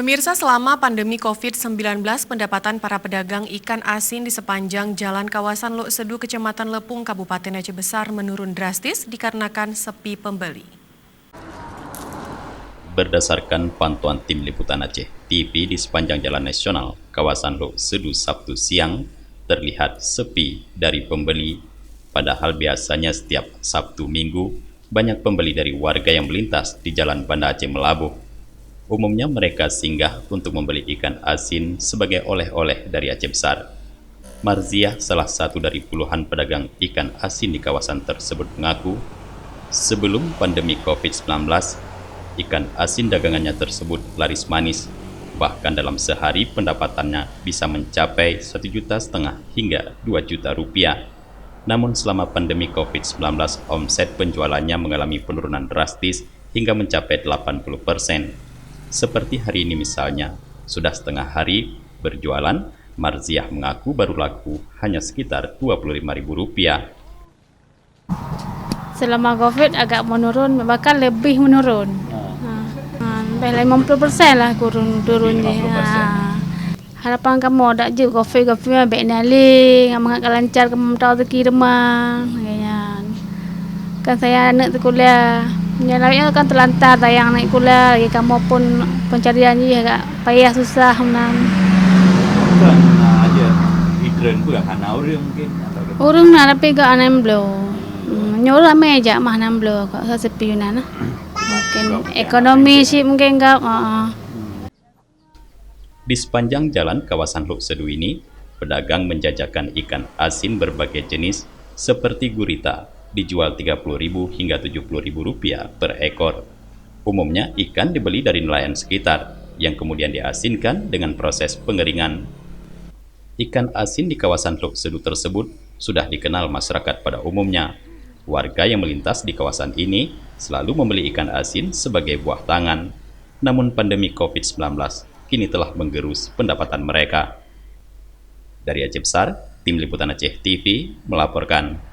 Pemirsa, selama pandemi COVID-19, pendapatan para pedagang ikan asin di sepanjang jalan kawasan Lok Sedu, Kecamatan Lepung, Kabupaten Aceh Besar menurun drastis dikarenakan sepi pembeli. Berdasarkan pantauan tim liputan Aceh TV di sepanjang jalan nasional kawasan Lok Sedu Sabtu siang, terlihat sepi dari pembeli. Padahal biasanya setiap Sabtu Minggu, banyak pembeli dari warga yang melintas di Jalan Banda Aceh Melabuh. Umumnya mereka singgah untuk membeli ikan asin sebagai oleh-oleh dari Aceh Besar. Marziah, salah satu dari puluhan pedagang ikan asin di kawasan tersebut, mengaku sebelum pandemi COVID-19, ikan asin dagangannya tersebut laris manis. Bahkan dalam sehari pendapatannya bisa mencapai 1,5 juta hingga 2 juta rupiah. Namun selama pandemi COVID-19, omset penjualannya mengalami penurunan drastis hingga mencapai 80%. Seperti hari ini misalnya, sudah setengah hari berjualan, Marziah mengaku baru laku hanya sekitar Rp25.000. Selama COVID agak menurun, bahkan lebih menurun. Sampai 50% lah turunnya. Harapan kamu ada je COVID baik naling, mengat lancar kamu tahu rezeki remang. Kan saya anak kuliah. Nyalanya kan terlantar tayang naik kuliah, kamu pun pencariannya agak payah susah menang. Bukan aja hidran pun hana orang mungkin atau Urung nak tapi ke anem belum. Nyolah meja mah nam belum kok sepi yunan. Mungkin ekonomi sih mungkin enggak. Di sepanjang jalan kawasan Lok Sedu ini, pedagang menjajakan ikan asin berbagai jenis seperti gurita, dijual Rp30.000 hingga Rp70.000 per ekor. Umumnya ikan dibeli dari nelayan sekitar yang kemudian diasinkan dengan proses pengeringan. Ikan asin di kawasan Lok Sedu tersebut sudah dikenal masyarakat pada umumnya. Warga yang melintas di kawasan ini selalu membeli ikan asin sebagai buah tangan. Namun pandemi COVID-19 kini telah menggerus pendapatan mereka. Dari Aceh Besar, tim liputan Aceh TV melaporkan.